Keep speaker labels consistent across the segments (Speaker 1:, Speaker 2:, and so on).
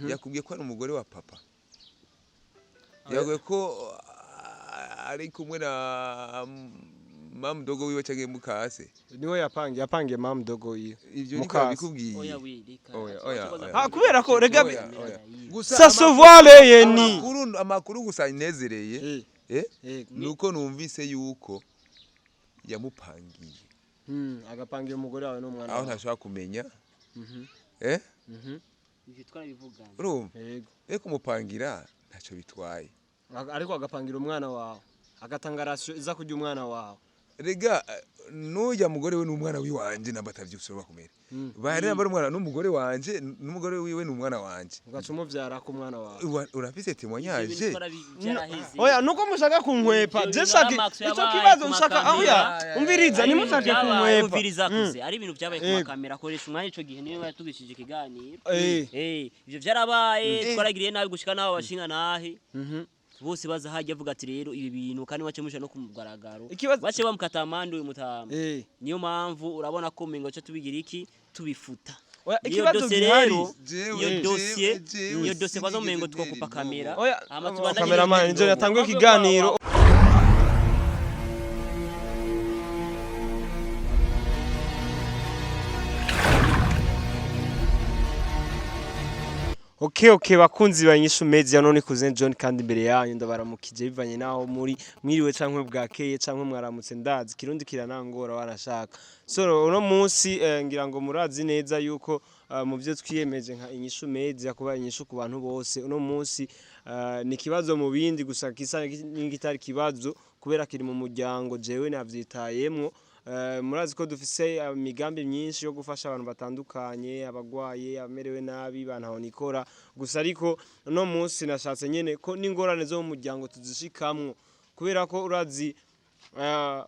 Speaker 1: yakubwiye ko ari umugore wa papa yaguye ko ari kumwe na mamu dogo wiwe cyangwa mukase
Speaker 2: niwe yapangiye mamu dogo yiwe
Speaker 1: ivyo niko bikubwiye
Speaker 2: ha kubera ko rega
Speaker 1: gusa
Speaker 2: savoir ni
Speaker 1: amakuru gusa inezereye nuko numvise yuko yamupangiye
Speaker 2: agapangira umugore wawe n'umwana
Speaker 1: aho ntashobora kumenya
Speaker 3: ivyo twarabivugana
Speaker 1: urumva kumupangira ntacyo bitwaye
Speaker 2: ariko agapangira umwana wawe agatanga ratio iza kujya umwana wawe
Speaker 1: rega n'ujya mugore we n'umwana wiwanje nabatavyusura bakomere barera bari umwana n'umugore wanje n'umugore wiwe n'umwana wanje
Speaker 2: ugaca umuvyara ku mwana wawe
Speaker 1: urafise témoignage
Speaker 2: oya nuko mushaka kunkwepa je shaka ico kibazo mushaka oya umviriza ni mushaka kunkwepa
Speaker 3: umviriza kuze ari ibintu byabaye ku makamera akoresha umwanya ico gihe niwe yatugishije ikiganiro ivyo byarabaye twaragiriye nabi gushika naho bashinga nahe bose baza hajya avuga ati rero ibi bintu kandi wace musha no kumugaragaro bace bamukata amande uyu mutama niyo mpamvu urabona ko mengo cyo tubigira iki tubifuta
Speaker 2: ikibazo gihari
Speaker 3: iyo dossier kwazo mengo twokupa kamera
Speaker 2: kamera man nje natangwe ikiganiro Okay bakunzi banyishu media none kuzen John kandi imbere yanyu ndabaramukije bivanye naho mwiriwe cankwe bwakeye cankwe mwaramutse ndazi kirundi kiranangora warashaka so uno munsi ngira ngo murazi neza yuko mu byo twiyemeje nka inyishu media kuba inyishu ku bantu bose uno munsi ni kibazo mu bindi gusa kisa n'igitari kibazo kubera kiri mu muryango jewe navyitayemwo murazi ko dufise imigambi myinshi yo gufasha abantu batandukanye abagwaye amerewe nabi bantaho nikora gusa ariko no munsi nashatse nyene ko n'ingorane zo mu muryango tuzishikamwo kubera ko urazi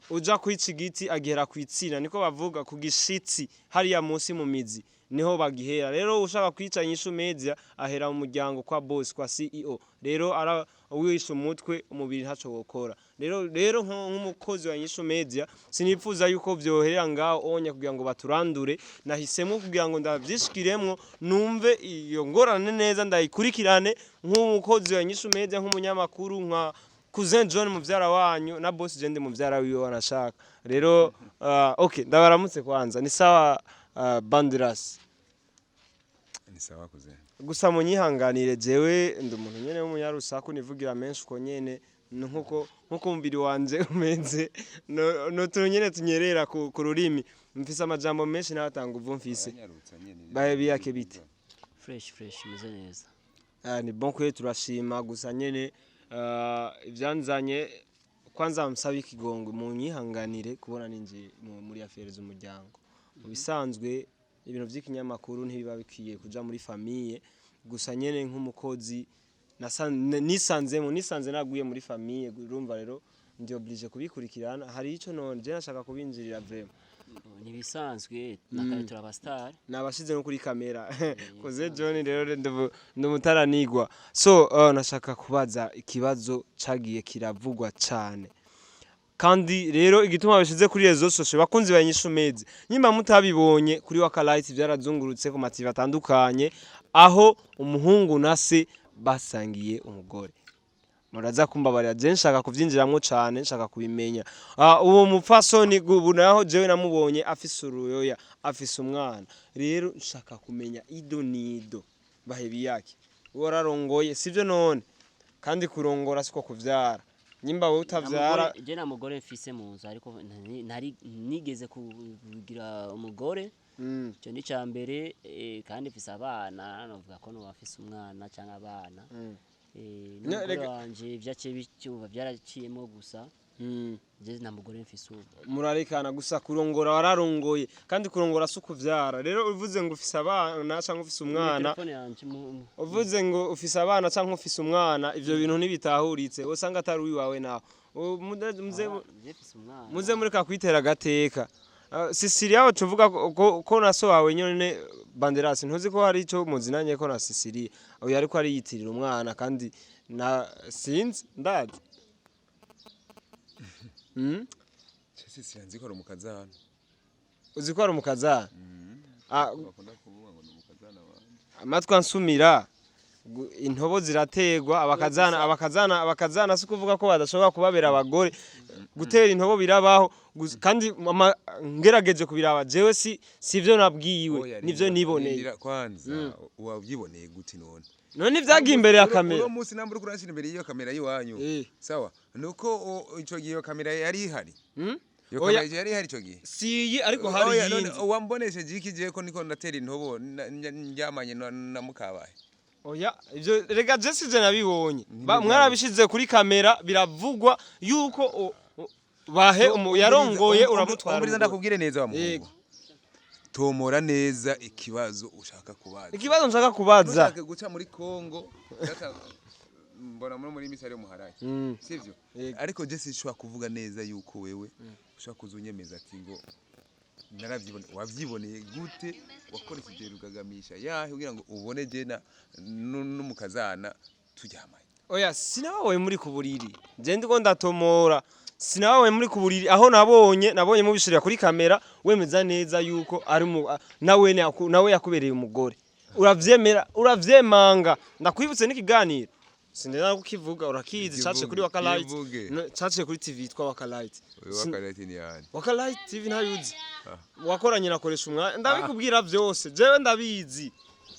Speaker 2: uja kwica igiti agera kwitsina niko bavuga ku gishitsi hariya munsi mu mizi niho bagihera rero ushaka kwica inyishu media ahera mu muryango kwa boss kwa CEO rero ara uwisha umutwe umubiri ntaco wokora rero nk'umukozi wa inyishu media sinifuza yuko vyoherera ngaho onya kugira ngo baturandure nahisemo kugira ngo ndavyishikiremwo numve iyo ngorane neza ndayikurikirane nk'umukozi wa inyishu media nk'umunyamakuru nka Cousin John muvyara wanyu na boss Jende muvyara wiwe wanashaka rero okay ndabaramutse kwanza ni sawa Banderas
Speaker 1: ni sawa kuze
Speaker 2: gusa munyihanganire jewe ndi umuntu nyene w'umunyarusaku nivugira menshi uko nyene nkuko umbiri wanje umeze no tunyene tunyerera ku rurimi mfise amajambo menshi n'abatanga uvu mfise baye biyake bite
Speaker 3: fresh meze neza
Speaker 2: ni bon kwe turashima gusa nyene ivyanzanye kwanza msabe ikigongo munyihanganire kubona ninje muri affaires z'umuryango bisanzwe ibintu by'ikinyamakuru ntibiba bikwiye kuja muri famille gusa nyene nk'umukozi nisanze naguye muri famille urumva rero ndi oblige kubikurikirana hari ico none je nashaka kubinjirira vraiment
Speaker 3: nibisanzwe nakare turabastar
Speaker 2: nabashize no kuri kamera koze John rero ndumutaranigwa so nashaka kubaza ikibazo cagiye kiravugwa cyane kandi rero igituma bishize kuri rezo social bakunzi banyishu media nyimba mutabibonye kuri Wakalight byarazungurutse ku mativi atandukanye aho umuhungu nase basangiye umugore muraza kumbabarira je nshaka kuvyinjiramwo cyane nshaka kubimenya uwo mupfasoni gubunaho jewe namubonye afise uruyoya afise umwana rero nshaka kumenya ido nido bahebi yake wararongoye sivyo none kandi kurongora siko kuvyara nyimba wowe utavyara
Speaker 3: je na mugore mfise mu nzu ariko ntari nigeze kugira umugore cyo ni cyambere kandi mfise abana novuga ko no bafise umwana cyangwa abana n'umugore wanje vyaciye bicyuba byaraciyemo gusa je na mugore mfise ubu
Speaker 2: murarekana gusa kurongora wararongoye kandi kurongora suko vyara rero uvuze ngo ufise abana cyangwa ufise umwana uvuze ngo ufise abana cyangwa ufise umwana ivyo bintu nibitahuritse usanga atari wiwawe naho muze mureka kwitera gateka Sicilia wacu uvuga ko naso wawe nyone Banderas ntuzi ko hari ico muzinanye ko na Sicilia oya ariko ari yitirira umwana kandi na sinzi ndazi
Speaker 1: Sicilia nzi ko ari umukazana
Speaker 2: uzi ko ari umukazana
Speaker 1: bakunda kuvuga ngo ni umukazana wanje
Speaker 2: amatwi ansumira intobo zirategwa abakazana si kuvuga ko badashobora kubabera abagore gutera intobo birabaho kandi ngerageje kubiraba jewe sivyo nabwiwe nivyo niboneye
Speaker 1: kwanza wavyiboneye gute
Speaker 2: none ivyagiye imbere ya kamera
Speaker 1: uno munsi nambura kurashira imbere y'iyo kamera yiwanyu sawa nuko ico gihe iyo kamera yari ihari yo kamera yari ihari ico gihe
Speaker 2: siyi ariko hari yindi
Speaker 1: wamboneshe jiki je ko niko ndatera intobo njamanye na mukabaye
Speaker 2: oya ivyo rega je sije nabibonye mwarabishize kuri kamera biravugwa yuko bahe yarongoye uramutwara
Speaker 1: umuriza ndakubwire neza wa Mungu tomora neza ikibazo ushaka kubaza
Speaker 2: ikibazo nshaka kubaza
Speaker 1: ushaka guca muri Kongo mbona muri misari yo muharaye sivyo ariko je sinshobora kuvuga neza yuko wewe ushaka kuzunyemeza ati ngo naravyibone wavyiboneye gute wakoresheje rugagamisha yahe kugira ngo ubone je n'umukazana turyamanye
Speaker 2: oya sinabawe muri kuburiri je ndiko ndatomora sinabawe muri kuburiri aho nabonye mubishirira kuri kamera wemeza neza yuko ari nawe yakubereye umugore uravyemanga ndakwibutse n'ikiganiro sindena kukivuga urakizi cace kuri Wakalight cace kuri TV twa Wakalight
Speaker 1: Wakalight ni yani
Speaker 2: Wakalight TV ntayuzi wakoranye nakoresha umwanya ndabikubwira byose jewe ndabizi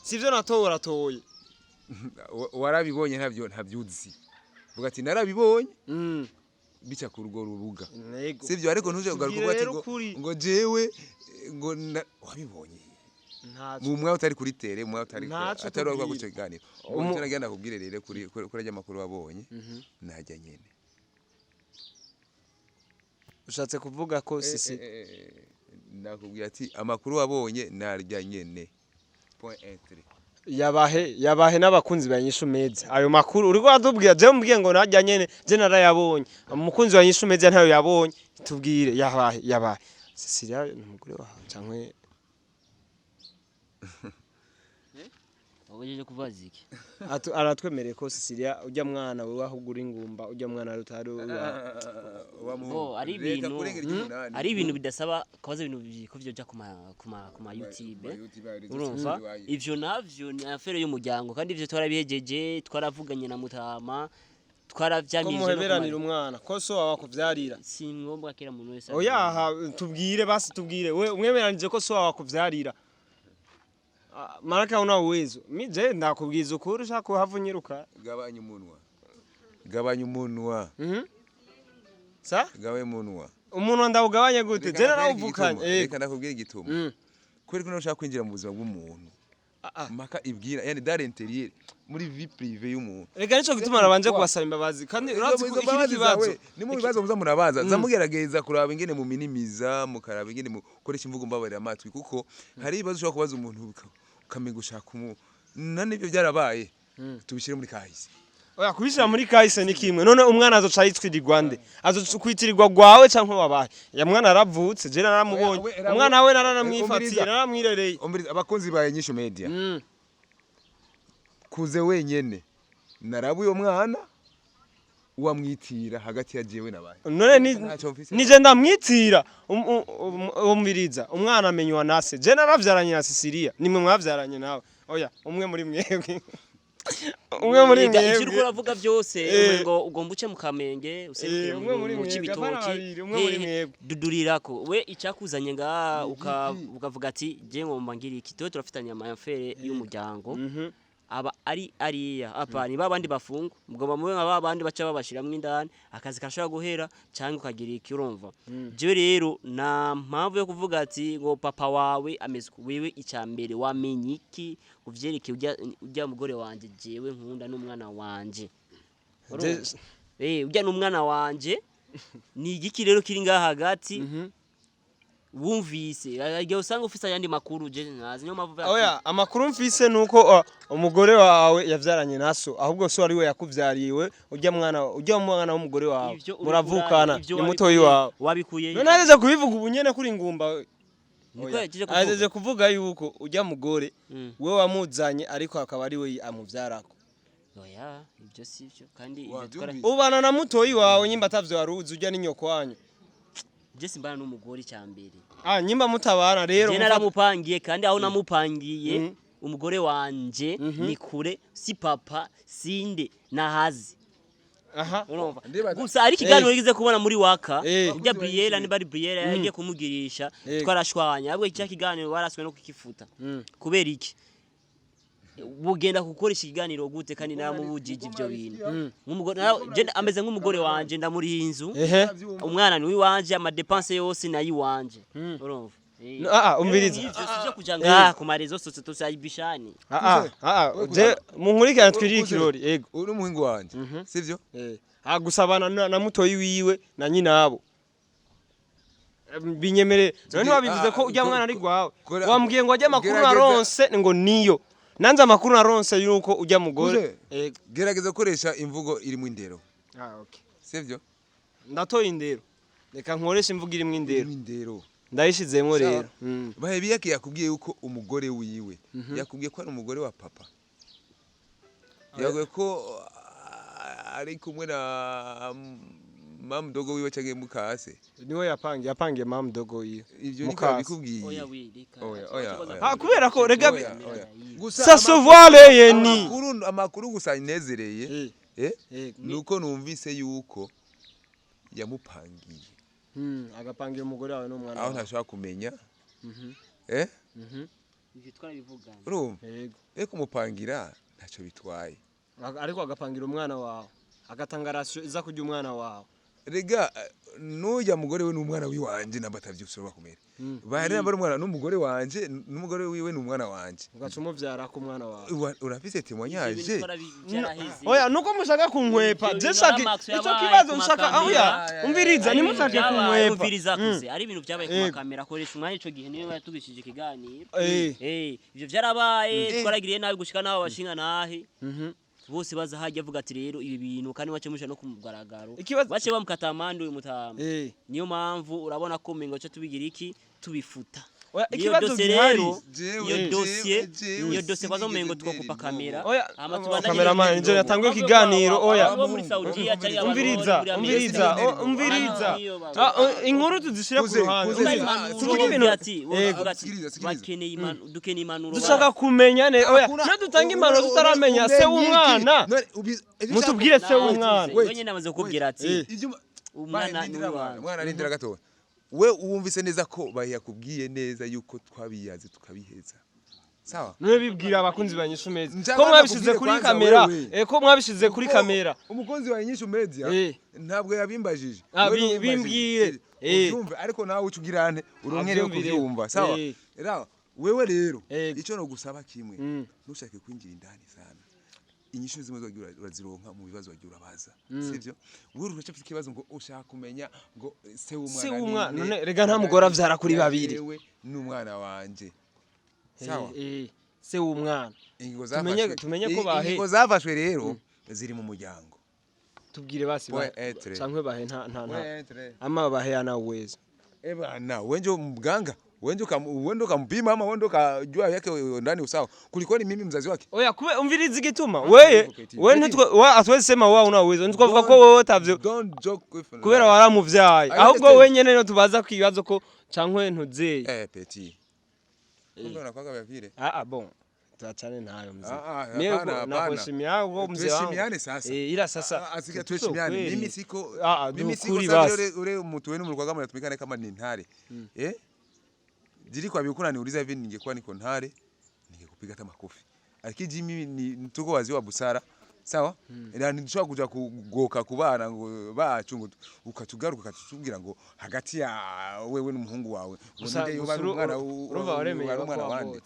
Speaker 2: sivyo natoye
Speaker 1: warabibonye ntavyuzi vuga ati narabibonye bica ku rugo rubuga sivyo ariko ntuje kugaruka ati ngo jewe ngo wabibonye mu mwa utari kuri tere mwa utari atari rwa gucyo ganira umuntu nagenda kubwire rero kuri ajya makuru wabonye najya nyene
Speaker 2: ushatse kuvuga ko sisi
Speaker 1: nakubwira ati amakuru wabonye narya nyene point 3
Speaker 2: yabahe n'abakunzi banyishu meza ayo makuru uri kwadubwira je mbwiye ngo najya nyene je narayabonye umukunzi wanyishu meza ntayo yabonye tubwire yabahe Cecilia n'umugore wawe cankwe
Speaker 3: wajeje kuvaza iki
Speaker 2: aratwemereye ko Cecilia ujya mwana we wahugura ingumba ujya mwana rutari
Speaker 3: ari ibintu bidasaba kabaza ibintu biko byoja kuma YouTube urumva ivyo navyo ni afere y'umuryango kandi ivyo twarabihejeje twaravuganye na Mutama twaravyamije
Speaker 2: ko muheberanira umwana ko so wawe kuvyarira
Speaker 3: si ngombwa kera muntu wese
Speaker 2: oya tubwire basi tubwire we umwemeranije ko so wawe kuvyarira Maraka una uwezo mije ndakubwiza ukuri ushaka kuhavunyiruka
Speaker 1: gabanya umunwa
Speaker 2: sa
Speaker 1: gawe munwa
Speaker 2: umuntu ndawugabanye gute je naravukanye
Speaker 1: reka ndakubwira igituma kweri ko ushaka kwinjira mu buzima bw'umuntu maka ibwira yani dans l'intérieur muri vie privée y'umuntu
Speaker 2: reka nico gituma nabanje kubasaba imbabazi kandi urazi ko iki kibazo
Speaker 1: ni mu bibazo muza murabaza zamugerageza kuraba ingene mu minimiza mukaraba ingene mukoresha imvugo mbabarira amatwi kuko hari ibibazo ushaka kubaza umuntu ukamenga ushaka none ibyo byarabaye tubishire muri kahise
Speaker 2: oya kubishira muri kahise ni kimwe none umwana azoca yitwirirwa nde azokwitirirwa gwawe canke wabaye ya mwana aravutse je naramubonye umwana we naranamwifatiye naramwirereye
Speaker 1: abakunzi baye nyisho media kuze wenyene narabu uyo mwana wamwitira hagati ya jewe nabaye
Speaker 2: none nije ndamwitira umviriza umwana amenywa nase je naravyaranye na Cecilia nimwe mwavyaranye nawe oya umwe muri mwebwe umwe muri mwebwe
Speaker 3: ikiri kuravuga byose ngo ugomba uce mu Kamenge usebye mu Kibitoki
Speaker 2: umwe muri mwebwe
Speaker 3: dudurirako we icyakuzanye nga ukavuga ati je ngomba ngira iki to turafitanye amafere y'umuryango aba ariya apani babandi bafunga mugomba mube nka babandi baca babashiramwe indani akazi kashaka guhera cyangwa ukagira iki urumva je rero na mpamvu yo kuvuga ati ngo papa wawe ameze wewe icyambere wamenye iki uvyereke ujya mugore wanje jewe nkunda n'umwana wanje ujya n'umwana wanje ni igiki rero kiri ngaha hagati wumvise agiye usanga ufise ayandi makuru je nazi nyo mavuga
Speaker 2: oya amakuru mfise nuko umugore wawe yavyaranye naso ahubwo so ari we yakuvyariwe ujya mwana w'umugore wawe muravukana ni mutoyi wawe
Speaker 3: wabikuye
Speaker 2: none aje kubivuga ubunyene kuri ngumba aje kuvuga yuko ujya mugore we wamuzanye ariko akaba ari we amuvyarako
Speaker 3: oya ibyo sivyo kandi
Speaker 2: ubana na mutoyi wawe nyimba atavyo waruzi ujya n'inyoko wanyu
Speaker 3: je simbana n'umugore cyambere
Speaker 2: nyimba mutabana rero
Speaker 3: je naramupangiye kandi aho namupangiye umugore wanje ni kure si papa sinde nahazi
Speaker 2: aha
Speaker 3: urumva gusa ari kiganiro yigize kubona muri waka ujya Briella ni bari Briella yagiye kumugirisha twarashwanya ahubwo iki kiganiro waraswe no kukifuta kubera iki bugenda gukoresha ikiganiro gute kandi naramubujije ibyo bintu nk'umugore ameze nk'umugore wanje ndamuri inzu umwana ni wanje ama dépenses yose nayi wanje urumva
Speaker 2: umviriza
Speaker 3: sije kujanga ku marezo sose tusayibishani
Speaker 2: je munkurikirana twirira ikirori yego
Speaker 1: uri umuhingo wanje sivyo
Speaker 2: gusabana na mutoyi wiwe na nyinabo binyemere none wabivuze ko ujya mwana ari gwawe wambwiye ngo ajya makuru naronse ngo niyo nanze amakuru naronse yuko ujya mugore
Speaker 1: gerageza gukoresha imvugo irimo indero
Speaker 2: okay
Speaker 1: sivyo
Speaker 2: ndatoye indero reka nkoresha imvugo irimo
Speaker 1: indero
Speaker 2: ndayishizemo rero
Speaker 1: bahe biyake yakubwiye yuko umugore wiwe yakubwiye ko ari umugore wa papa yakubwiye ko ari kumwe na mam dogo wiwe cyangwa mukase
Speaker 2: niwe yapangiye mam dogo wiwe
Speaker 1: ivyo niko bikubwiye
Speaker 3: oya
Speaker 2: kubera ko rega
Speaker 1: gusa
Speaker 2: ça se voit yeni
Speaker 1: amakuru gusa inezereye nuko numvise yuko yamupangiye
Speaker 2: agapangira umugore wawe n'umwana
Speaker 1: aho ntashobora kumenya
Speaker 3: ivyo twarabivuga
Speaker 1: urumva kumupangira ntacyo bitwaye
Speaker 2: ariko agapangira umwana wawe agatanga ratio iza kujya umwana wawe
Speaker 1: rega n'ujya mugore we n'umwana wiwanje namba atavyusura bakomere bari namba umwana n'umugore wanje n'umugore wiwe n'umwana wanje
Speaker 2: ugacumo vyara ku mwana wawe
Speaker 1: urafise témoignage
Speaker 2: oya nuko mushaka kunkwepa je shaki ico kibazo nshaka oya umviriza ni mushaka kunkwepa
Speaker 3: umviriza kuze ari ibintu byabaye ku kamera koresha umwanya ico gihe niyo yatugishije ikiganiro ivyo byarabaye twaragiriye nabi gushika naho bashinga nahe bose baza hajya avuga ati rero ibi bintu kandi wace musha no kumugaragaro bace bamukata amande uyu mutama niyo mpamvu urabona ko mengo cyo tubigira iki tubifuta
Speaker 2: ikibazo gihari
Speaker 3: iyo dossier kwazo mengo tukokupa kamera
Speaker 2: cameraman nje yatanguye ikiganiro oya
Speaker 3: muri Saudiya cyangwa
Speaker 2: umviriza inkuru tuzishira ku ruhande tuvuge ibintu ati
Speaker 3: bakeneye dukeneye impanuro
Speaker 2: dushaka kumenya ne oya no dutanga impanuro tutaramenya se w'umwana mutubwire se w'umwana
Speaker 3: wenye namaze kukubwira ati umwana ni
Speaker 1: umwana arindira gato we uwumvise neza ko bayakubwiye neza yuko twabiyaze tukabiheza sawa
Speaker 2: none bibwira abakunzi banyishu media ko mwabishize kuri kamera ko mwabishize kuri kamera
Speaker 1: umukunzi wa Nyishu Media ntabwo yabimbajije
Speaker 2: bimbwire
Speaker 1: ubyumve ariko nawe ucugirane uronkereyo kubyumva sawa era wewe rero ico no gusaba kimwe nushake kwinjira indani sana inyishu zimwe urazironka mu bibazo wagira urabaza sivyo wewe uracafite ikibazo ngo ushaka kumenya ngo se w'umwana
Speaker 2: none rega nta mugora avyara kuri babiri
Speaker 1: wewe n'umwana wanje sawa
Speaker 2: se w'umwana tumenye ko bahe
Speaker 1: ingo zafashwe rero ziri mu muryango
Speaker 2: tubwire basi cankwe bahe nta ama bahe ana uwezo
Speaker 1: bana wenje mganga wende ukampima ama wende ukajua yake ndani usawa kuliko ni mimi mzazi wake
Speaker 2: oya kube umviriza igituma wewe ntitwe atweze sema wa una uwezo ntitwavuga ko wewe tavyo
Speaker 1: don't joke with
Speaker 2: kubera waramuvyaye ahubwo wewe nyene no tubaza kwibazo ko cankwe ntuzeye
Speaker 1: petit mbona kwaka bavire
Speaker 2: bon tuachane nayo mzee mimi nakuheshimia uko mzee wangu
Speaker 1: tuheshimiane sasa
Speaker 2: ila sasa
Speaker 1: asika tuheshimiane mimi siko ule mtu wenu mlikuwa kama natumikana kama ni ntare Jiri kwa bikuna niuliza hivi ningekuwa niko ntare ningekupiga hata makofi. Akiji mimi tuko wazi wa busara. Sawa? Ila nishobora kuja kugoka kubana ngo bacungu ukatugaruka ukatubwira ngo hagati ya wewe n'umuhungu wawe.
Speaker 2: Uninde yobana umwana urumva waremeye umwana wande.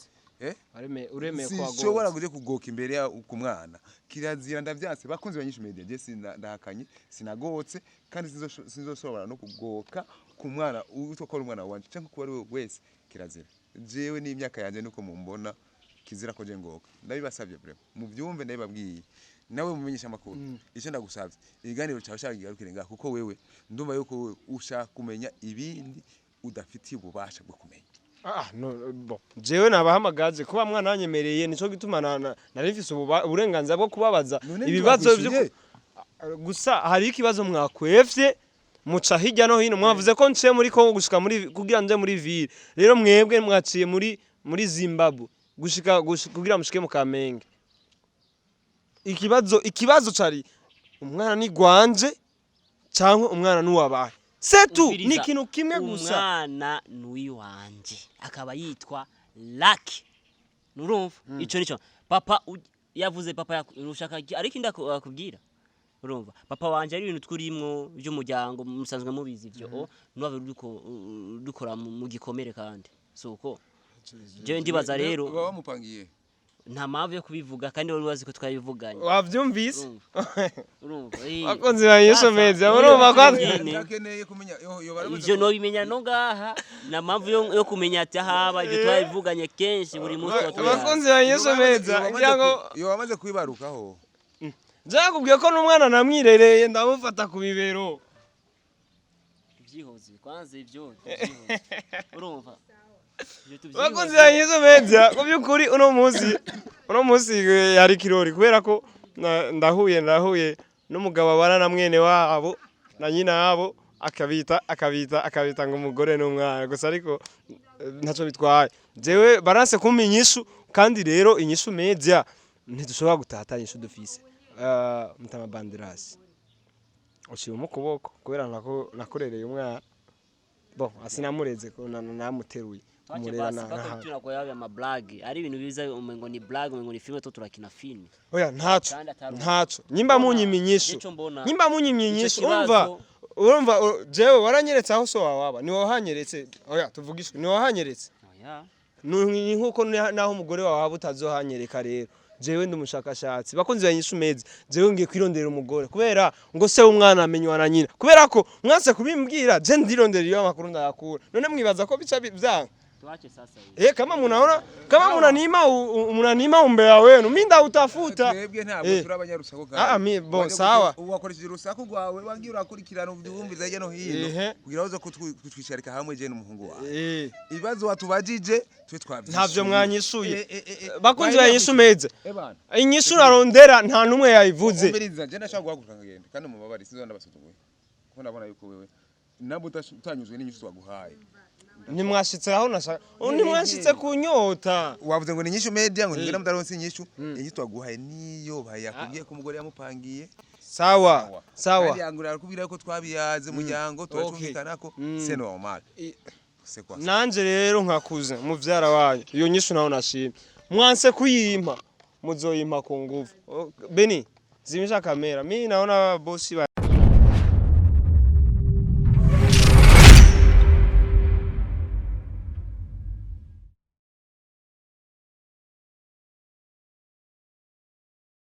Speaker 2: Uremeye kwa go.
Speaker 1: Sishobora kuje kugoka imbere ya kumwana. Kirazira ndavyase bakunzi banyishu media je ndahakanye sinagotse kandi sinzoshobora no kugoka ku mwana utokora umwana wanje cyangwa kuba ari wese kirazira jewe n'imyaka yanje nuko mumbona kizira ko je ngoka ndabibasavye brema mu byumve ndabibabwiye nawe mumenyesha makuru icyo ndagusavye ibiganiro cyawe shagigarukire ngaho kuko wewe ndumva yuko ushaka kumenya ibindi udafitiye ububasha bwo kumenya
Speaker 2: no bon jewe nabahamagaze kuba mwana wanyemereye nico gituma narifise uburenganzira bwo kubabaza ibibazo byo gusa hari ikibazo mwakwevye muca hirya no hino mwavuze ko nciye muri Kongo gushika muri kugira nje muri ville rero mwebwe mwaciye muri Zimbabwe kugira mushike mu Kamenge. Ikibazo cari umwana ni gwanje cyangwa umwana nuwabaye. Setu ni kintu kimwe gusa.
Speaker 3: Umwana nuwi wanje akaba yitwa Lucky. Nurumva ico nico. Papa yavuze papa urushaka ariko ndakubwira. Urumva papa wanje ari ibintu twurimwo by'umuryango musanzwe mubizi ivyo nubabe dukora mu gikomere kandi suko je ndibaza rero
Speaker 1: bamupangiye
Speaker 3: nta mpamvu yo kubivuga kandi wari wazi ko twabivuganye
Speaker 2: wavyumvise
Speaker 3: urumva
Speaker 2: bakonzi banyisomeza urumva
Speaker 1: kwakeneye kumenya
Speaker 3: ivyo no bimenya no ngaha na mpamvu yo kumenya ati haba ivyo twabivuganye kenshi buri munsi
Speaker 2: bakonzi banyisomeza
Speaker 1: kugirango yo wamaze kwibarukaho
Speaker 2: Jakubwiye ko n'umwana namwirereye ndamufata ku bibero.
Speaker 3: Ivyihoze kwanze ivyo. Urumva?
Speaker 2: Bakunze yanyizo meza ku byukuri uno munsi yari kirori kubera ko ndahuye n'umugabo abana na mwene wabo na nyina wabo akabita ngo umugore n'umwana gusa ariko ntaco bitwaye. Jewe baranse kumpa inyishu kandi rero inyishu media ntidushobora gutata inyishu dufise. Mutama Banderasi ushira mu kuboko kubera nakorereye umwana bon asinamureze ko namuteruye
Speaker 3: umurera na tuna ko yabe ama blague ari ibintu biza umengo ni blague umengo ni filme to turakina filme
Speaker 2: oya ntaco nyimba munyiminyisho urumva jewe waranyeretse aho so waba ni wahanyeretse oya tuvugishe ni wahanyeretse
Speaker 3: oya
Speaker 2: ni nkuko naho umugore wawe utazohanyereka rero jewe ndumushakashatsi bakunzi banyishumeze jewe ngiye kwirondera umugore kubera ngo se umwana amenywa na nyina kubera ko mwanse kubimbwira je ndirondera iyo makuru ndakura none mwibaza ko bica byanga
Speaker 3: tuache sasa
Speaker 2: kama munanima umbea wenu mimi ndautafuta
Speaker 1: twebwe ntabwo turabanyarusako kandi
Speaker 2: bon sawa
Speaker 1: uwakoresheje urusako rwawe wagiye urakurikirana ubyumviza hirya no hino kugira uzo kutwisharika hamwe je n'umuhungu wawe ibibazo watubajije twe twabyishuye
Speaker 2: ntavyo mwanyishuye bakunzi banyishumeze inyishu narondera nta numwe yayivuze
Speaker 1: umbiriza je ndashaka guhaguruka ngende kandi mubabari sinzo ndabasuzuguye kuko nabona yuko wewe nabo utanyuzwe n'inyishu twaguhaye
Speaker 2: nimwashitse aho nashaka nimwashitse kunyota
Speaker 1: wavuze ngo ni nyishu media ngo ngira mutaronse inyishu inyishu twaguhaye niyo bayakubwiye ko umugore yamupangiye
Speaker 2: sawa
Speaker 1: kandi yangura kubira ko twabiyaze muryango turacumvikana ko c'est normal
Speaker 2: nanje rero nkakuze muvyara wayo iyo nyishu naho nashimye mwanse kuyimpa muzoyimpa ku nguvu Beni zimisha kamera mimi naona bosi